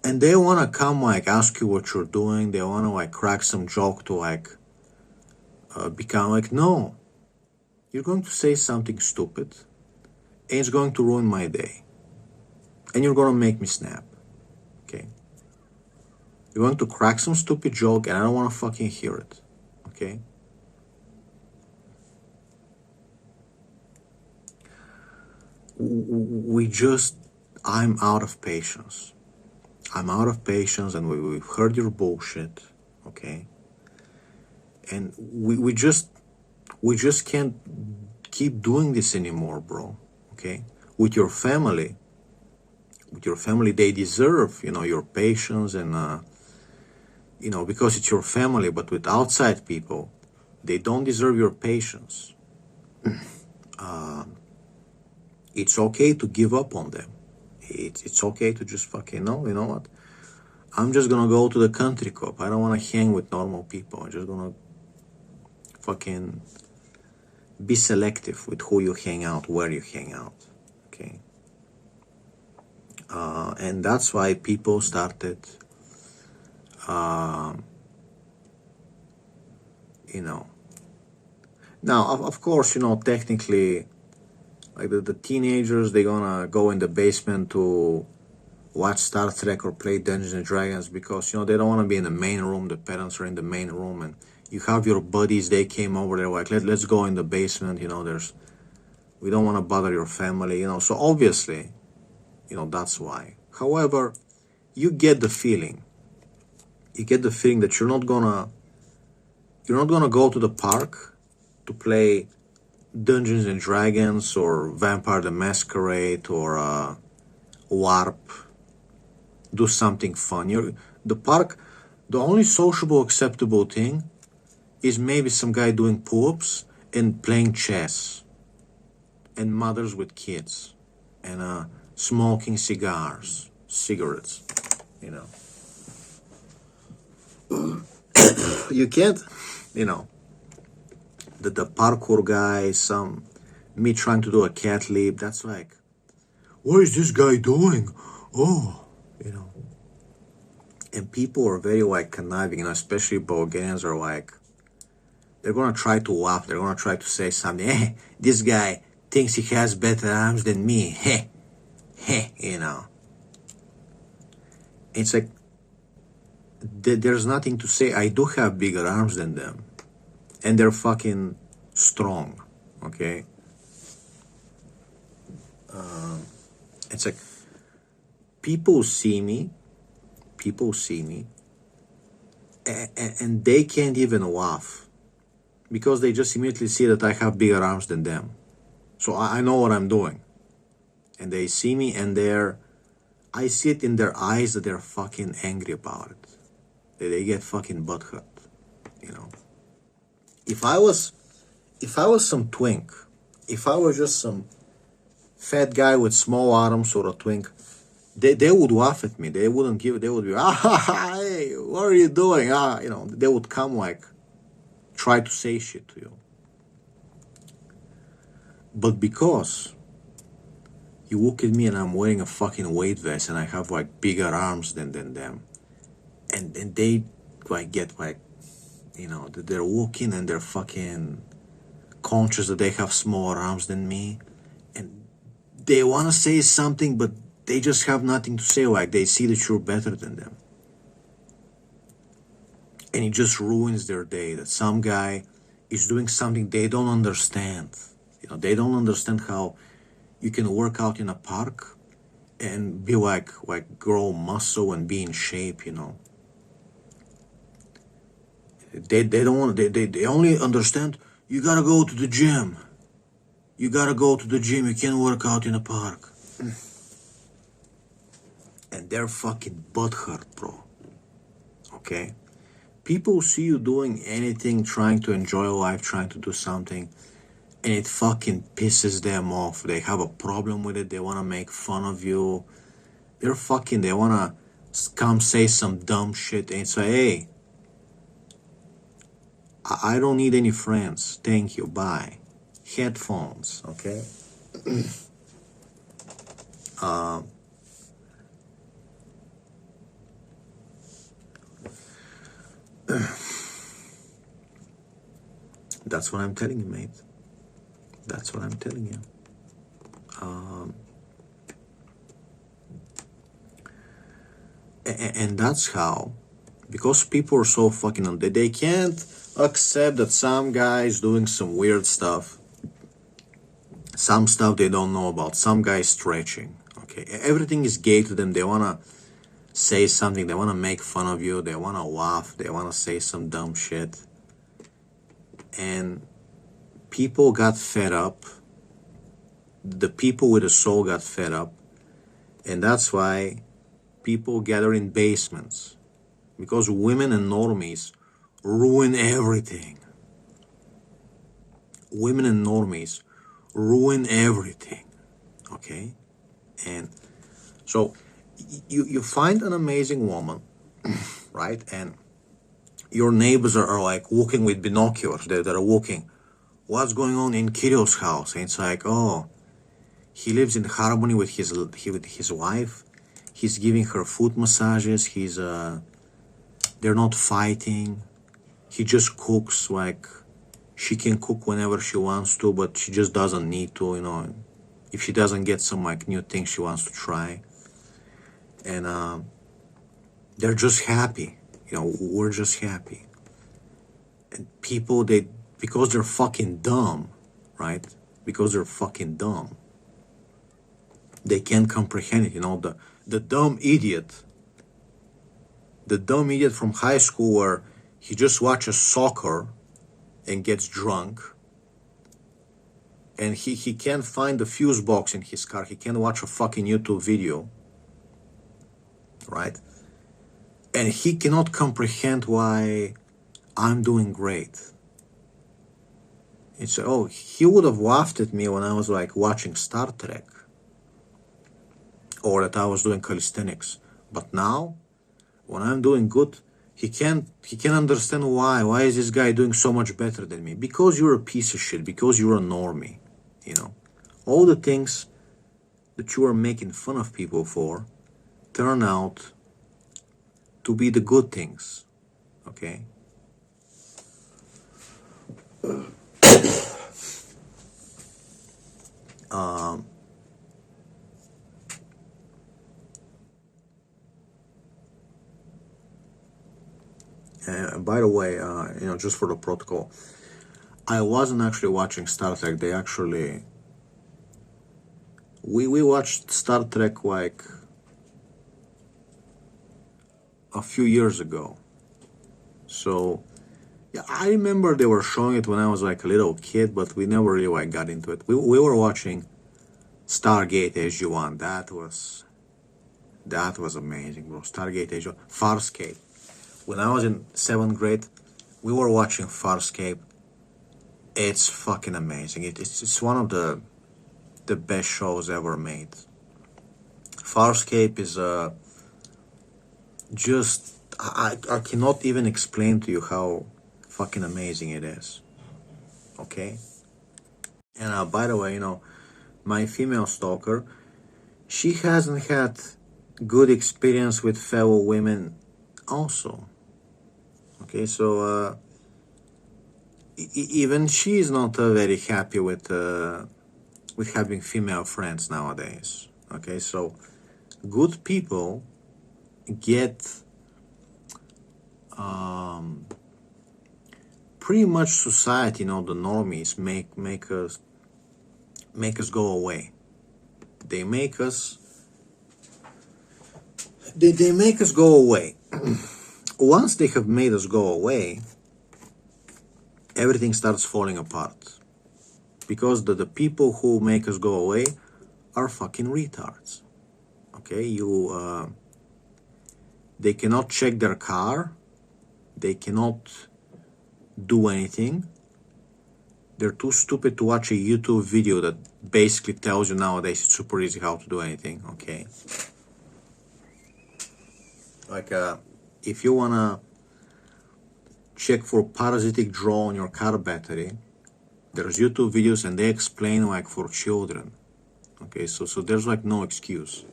and they wanna come like ask you what you're doing. They wanna like crack some joke to like become like, no, you're going to say something stupid and it's going to ruin my day and you're gonna make me snap. Okay, you're going to crack some stupid joke and I don't want to fucking hear it. Okay, I'm out of patience. I'm out of patience, and we've heard your bullshit. Okay, and we just can't keep doing this anymore, bro. Okay, with your family, they deserve your patience, and because it's your family. But with outside people, they don't deserve your patience. It's okay to give up on them. It's okay to just fucking you know what, I'm just gonna go to the country club. I don't want to hang with normal people. I'm just gonna fucking be selective with who you hang out, where you hang out. Okay, and that's why people started now of course technically, like the teenagers, they're gonna go in the basement to watch Star Trek or play Dungeons and Dragons because they don't want to be in the main room. The parents are in the main room, and you have your buddies. They came over. They're like, let's go in the basement. We don't want to bother your family. So obviously, that's why. However, you get the feeling. You get the feeling that you're not gonna go to the park to play Dungeons and Dragons or Vampire the Masquerade or Warp. Do something fun. The park, the only sociable acceptable thing is maybe some guy doing pull-ups and playing chess, and mothers with kids, and smoking cigarettes. You can't, the parkour guy, me trying to do a cat leap, that's like, what is this guy doing? Oh, and people are very like conniving, especially Bulgarians are like, they're gonna try to laugh, they're gonna try to say something, hey, this guy thinks he has better arms than me, hey, It's like, there's nothing to say. I do have bigger arms than them, and they're fucking strong, okay? It's like, people see me, and they can't even laugh because they just immediately see that I have bigger arms than them. So I know what I'm doing, and they see me, and I see it in their eyes that they're fucking angry about it. They get fucking butthurt, If I was some twink, if I was just some fat guy with small arms or a twink, they would laugh at me. They wouldn't give. They would be, hey, what are you doing? They would come like try to say shit to you. But because you look at me and I'm wearing a fucking weight vest and I have like bigger arms than them, and they like get like, they're walking and they're fucking conscious that they have smaller arms than me, and they want to say something, but they just have nothing to say. Like they see that you're better than them, and it just ruins their day. That some guy is doing something they don't understand. They don't understand how you can work out in a park and be like grow muscle and be in shape. They don't want. They only understand you gotta go to the gym. You gotta go to the gym. You can't work out in a park. And they're fucking butthurt, bro. Okay? People see you doing anything, trying to enjoy life, trying to do something, and it fucking pisses them off. They have a problem with it. They want to make fun of you. They want to come say some dumb shit and say, hey, I don't need any friends. Thank you. Bye. Headphones, okay? That's what I'm telling you, mate. That's what I'm telling you. And that's how, because people are so fucking, they can't accept that some guy is doing some weird stuff, some stuff they don't know about, some guy is stretching, okay? Everything is gay to them. They want to say something, they want to make fun of you, they want to laugh, they want to say some dumb shit. And people got fed up. The people with a soul got fed up. And that's why people gather in basements. Because women and normies ruin everything. Women and normies ruin everything. Okay? And so you find an amazing woman, right? And your neighbors are like walking with binoculars. They're walking. What's going on in Kirill's house? And it's like, oh, he lives in harmony with his wife. He's giving her foot massages. They're not fighting. He just cooks. Like, she can cook whenever she wants to, but she just doesn't need to, if she doesn't get some like new things she wants to try. And they're just happy. We're just happy. And people, because they're fucking dumb, right? Because they're fucking dumb, they can't comprehend it. The dumb idiot from high school where he just watches soccer and gets drunk, and he can't find the fuse box in his car. He can't watch a fucking YouTube video, right? And he cannot comprehend why I'm doing great. It's, oh, he would have laughed at me when I was like watching Star Trek, or that I was doing calisthenics. But now, when I'm doing good, he can't understand why. Why is this guy doing so much better than me? Because you're a piece of shit. Because you're a normie. All the things that you are making fun of people for turn out to be the good things. Okay? By the way, just for the protocol, I wasn't actually watching Star Trek. We watched Star Trek like a few years ago. So, yeah, I remember they were showing it when I was like a little kid, but we never really like got into it. We were watching Stargate SG-1. That was amazing, bro. Stargate SG-1. Farscape. When I was in 7th grade, we were watching Farscape. It's fucking amazing. It's one of the best shows ever made. Farscape is just, I cannot even explain to you how fucking amazing it is. Okay? And by the way, you know, my female stalker, she hasn't had good experience with fellow women also. Okay, so even she is not very happy with having female friends nowadays. Okay, so good people get pretty much society, you know, the normies make us go away. They make us they make us go away. Once they have made us go away, everything starts falling apart. Because the people who make us go away are fucking retards. Okay, they cannot check their car, they cannot do anything. They're too stupid to watch a YouTube video that basically tells you nowadays it's super easy how to do anything. Okay, like if you wanna check for parasitic draw on your car battery, there's YouTube videos and they explain like for children. Okay, so there's like no excuse.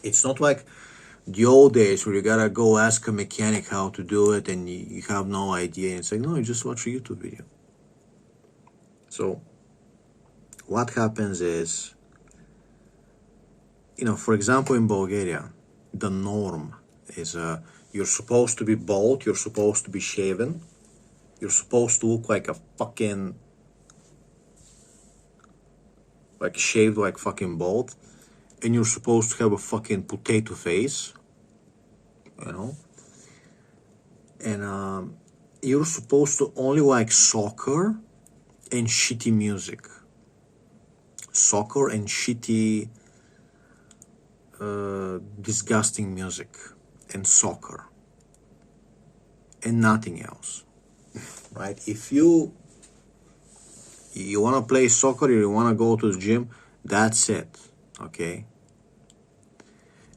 It's not like the old days where you gotta go ask a mechanic how to do it and you have no idea. And it's like, no, you just watch a YouTube video. So what happens is, you know, for example, in Bulgaria, the norm is you're supposed to be bald, you're supposed to be shaven, you're supposed to look like a fucking, like shaved like fucking bald, and you're supposed to have a fucking potato face, you know, and you're supposed to only like soccer and shitty music. Soccer and shitty, disgusting music, and soccer, and nothing else, right? If you want to play soccer, you want to go to the gym, that's it, okay?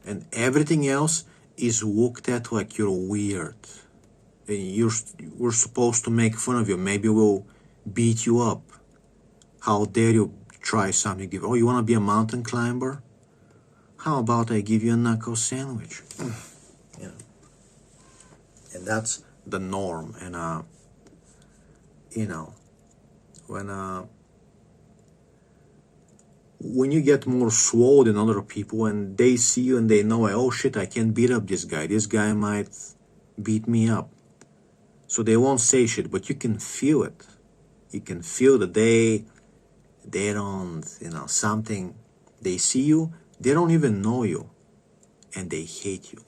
And everything else is looked at like you're weird. And we're supposed to make fun of you. Maybe we'll beat you up. How dare you try something? Oh, you want to be a mountain climber? How about I give you a knuckle sandwich? You know, and that's the norm. And you know, when you get more swole than other people and they see you and they know, oh shit, I can beat up this guy might beat me up, so they won't say shit, but you can feel it. You can feel that they don't, you know, something, they see you, they don't even know you, and they hate you.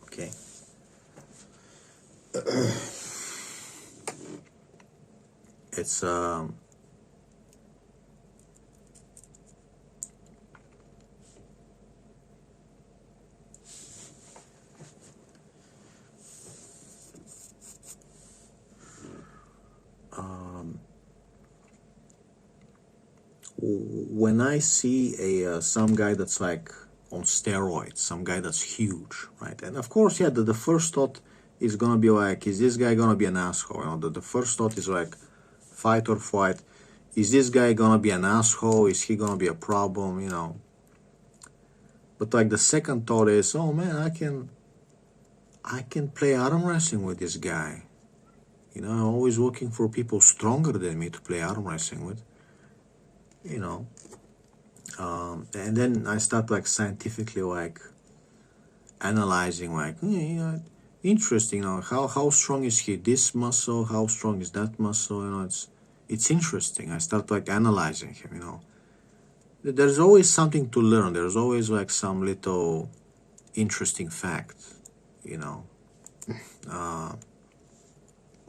Okay. It's when I see some guy that's like on steroids, some guy that's huge, right? And of course, yeah, the first thought is gonna be like, is this guy gonna be an asshole? You know, the first thought is like, fight or flight. Is this guy gonna be an asshole? Is he gonna be a problem? You know. But like the second thought is, oh man, I can play arm wrestling with this guy. You know, I'm always looking for people stronger than me to play arm wrestling with. You know, and then I start like scientifically like analyzing, like, you know, interesting, you know, how strong is he, this muscle, how strong is that muscle, you know, it's interesting. I start like analyzing him, you know. There's always something to learn. There's always like some little interesting fact, you know.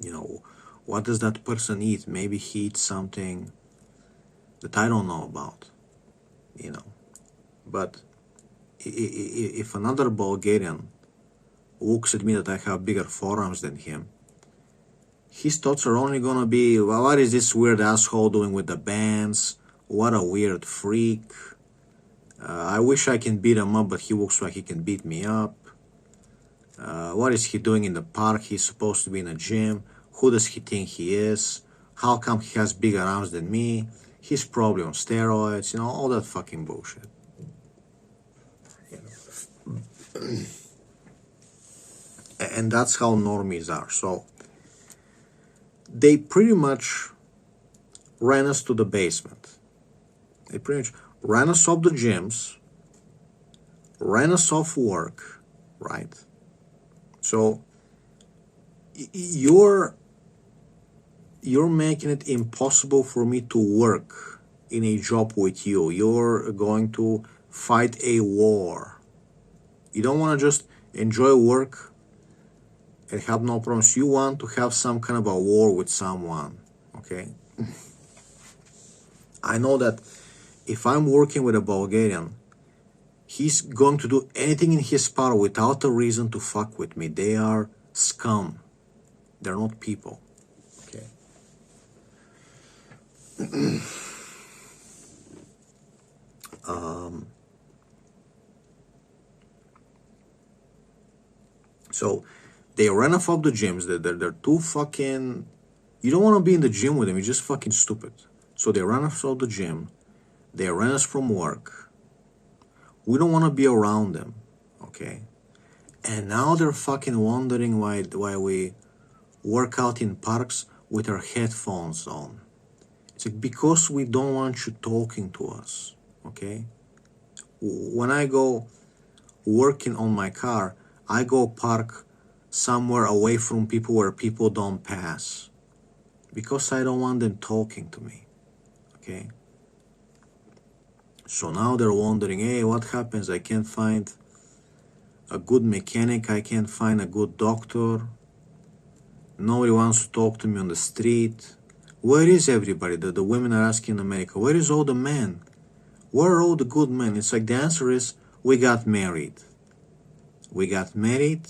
You know, what does that person eat? Maybe he eats something that I don't know about, you know. But if another Bulgarian looks at me that I have bigger forearms than him, his thoughts are only gonna be, well, what is this weird asshole doing with the bands? What a weird freak. I wish I can beat him up, but he looks like he can beat me up. What is he doing in the park? He's supposed to be in a gym. Who does he think he is? How come he has bigger arms than me? He's probably on steroids, you know, all that fucking bullshit. And that's how normies are. So they pretty much ran us to the basement. They pretty much ran us off the gyms, ran us off work, right? So you're making it impossible for me to work in a job with you. You're going to fight a war. You don't want to just enjoy work and have no problems. You want to have some kind of a war with someone, okay? I know that if I'm working with a Bulgarian, he's going to do anything in his power without a reason to fuck with me. They are scum. They're not people, okay? So they ran off of the gyms. They're too fucking... You don't want to be in the gym with them. You're just fucking stupid. So they ran us of the gym. They ran us from work. We don't want to be around them, okay? And now they're fucking wondering why we work out in parks with our headphones on. It's like, because we don't want you talking to us, okay? When I go working on my car, I go park somewhere away from people where people don't pass, because I don't want them talking to me, okay? So now they're wondering, hey, what happens? I can't find a good mechanic. I can't find a good doctor. Nobody wants to talk to me on the street. Where is everybody? The women are asking in America, where is all the men? Where are all the good men? It's like the answer is, we got married. We got married,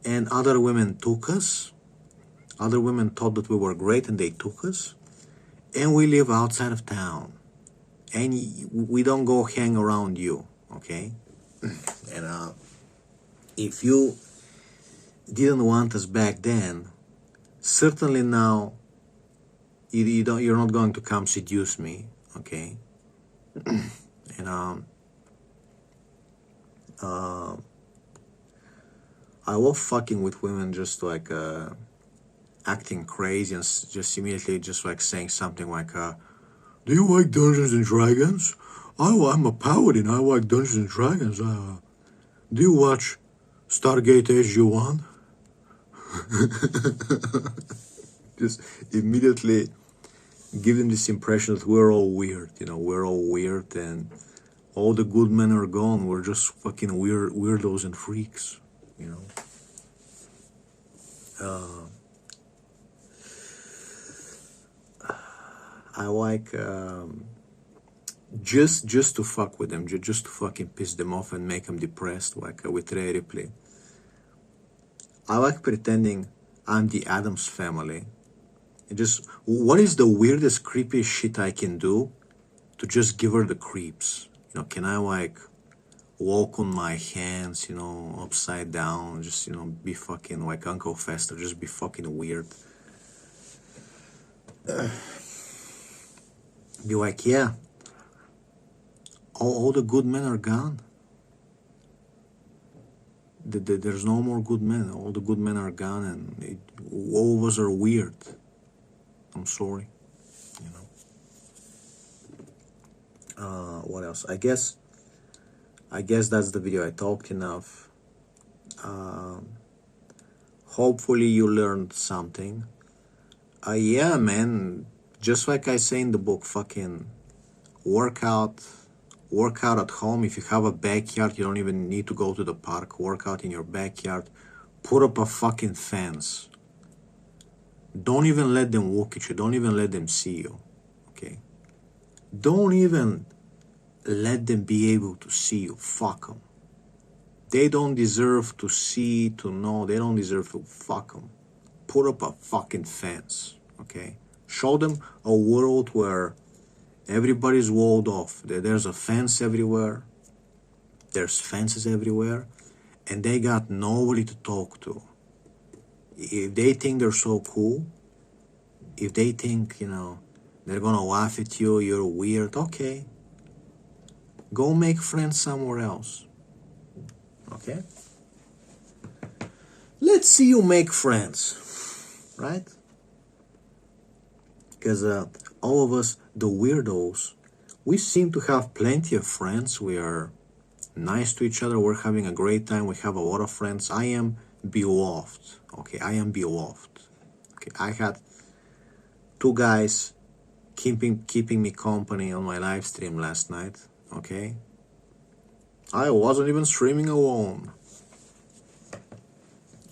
and other women took us. Other women thought that we were great and they took us. And we live outside of town. And we don't go hang around you, okay? And if you didn't want us back then, certainly now you're not going to come seduce me, okay? And I love fucking with women, just like acting crazy and just immediately just like saying something like, do you like Dungeons and Dragons? Oh, I'm a paladin. I like Dungeons and Dragons. Do you watch Stargate SG-1? Just immediately give them this impression that we're all weird. You know, we're all weird and all the good men are gone. We're just fucking weirdos and freaks, you know. I like just to fuck with them, just to fucking piss them off and make them depressed, like with Rhea Ripley. I like pretending I'm the Addams Family. And just, what is the weirdest, creepiest shit I can do to just give her the creeps? You know, can I like walk on my hands, you know, upside down, just, you know, be fucking like Uncle Fester, just be fucking weird. Be like, yeah, all the good men are gone. There's no more good men. All the good men are gone, and all of us are weird. I'm sorry, you know. What else? I guess that's the video. I talked enough. Hopefully you learned something. Yeah, man. Just like I say in the book, fucking work out at home. If you have a backyard, you don't even need to go to the park. Work out in your backyard. Put up a fucking fence. Don't even let them look at you. Don't even let them see you, okay? Don't even let them be able to see you. Fuck them. They don't deserve to see, to know. They don't deserve to. Fuck them. Put up a fucking fence, okay? Show them a world where Everybody's walled off. There's a fence everywhere. There's fences everywhere. And they got nobody to talk to. If they think they're so cool, if they think, they're gonna laugh at you, you're weird, okay. Go make friends somewhere else. Okay? Let's see you make friends. Right? Because all of us, the weirdos, we seem to have plenty of friends. We are nice to each other. We're having a great time. We have a lot of friends. I am beloved. Okay, I am beloved. Okay, I had 2 guys keeping me company on my live stream last night. Okay, I wasn't even streaming alone.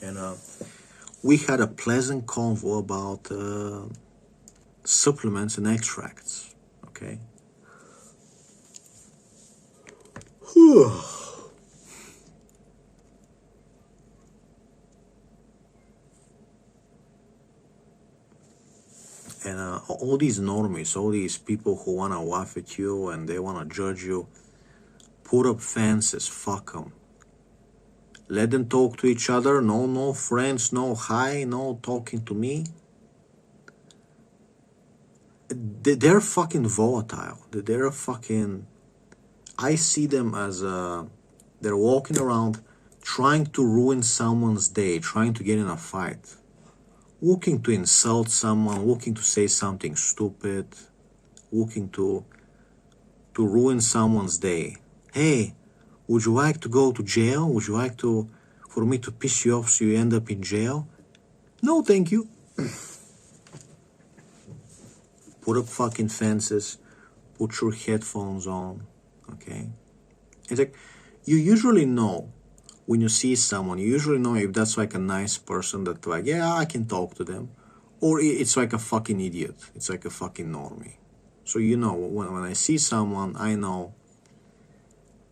And we had a pleasant convo about supplements and extracts. Okay. And all these normies, all these people who want to laugh at you and they want to judge you, put up fences, fuck them. Let them talk to each other. No friends, no hi, no talking to me. They're fucking volatile. They're fucking... I see them as they're walking around trying to ruin someone's day, trying to get in a fight, looking to insult someone, looking to say something stupid, looking to ruin someone's day. Hey, would you like to go to jail? Would you like for me to piss you off so you end up in jail? No, thank you. Put up fucking fences, put your headphones on, okay? It's like, you usually know when you see someone, you usually know if that's like a nice person that like, yeah, I can talk to them, or it's like a fucking idiot. It's like a fucking normie. So when I see someone, I know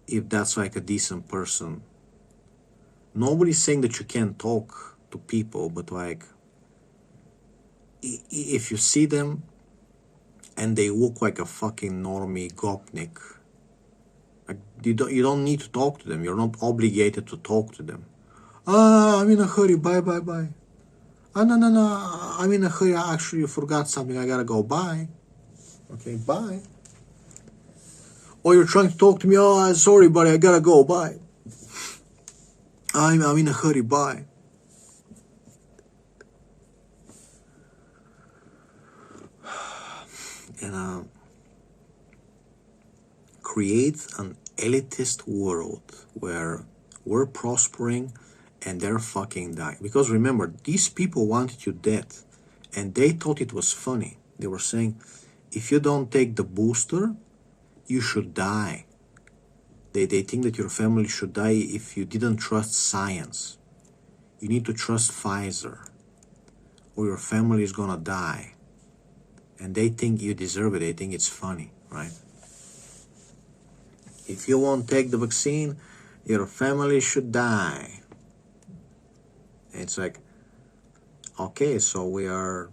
if that's like a decent person. Nobody's saying that you can't talk to people, but like, if you see them and they look like a fucking normie gopnik, like, you don't need to talk to them. You're not obligated to talk to them. I'm in a hurry. Bye. No. I'm in a hurry. I actually forgot something. I gotta go. Bye. Okay, bye. Or you're trying to talk to me. Oh, sorry, buddy. I gotta go. Bye. I'm in a hurry. Bye. And create an elitist world where we're prospering and they're fucking dying. Because remember, these people wanted you dead and they thought it was funny. They were saying, if you don't take the booster, you should die. They think that your family should die if you didn't trust science. You need to trust Pfizer or your family is gonna die. And they think you deserve it. They think it's funny, right? If you won't take the vaccine, your family should die. It's like, okay, so we're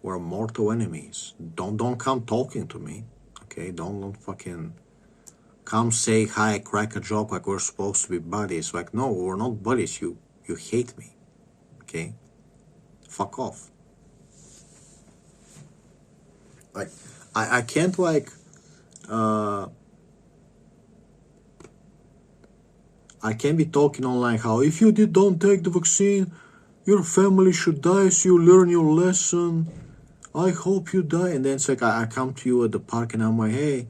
mortal enemies. Don't come talking to me, okay? Don't fucking come say hi, crack a joke like we're supposed to be buddies. Like, no, we're not buddies. You hate me, okay? Fuck off. Like, I can't like I can't be talking online how if you don't take the vaccine, your family should die so you learn your lesson. I hope you die. And then it's like I come to you at the park and I'm like, hey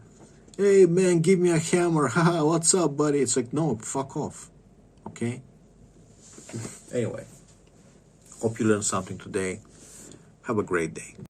man, give me a hammer. Haha, what's up, buddy? It's like, no, fuck off. Okay? Anyway, hope you learned something today. Have a great day.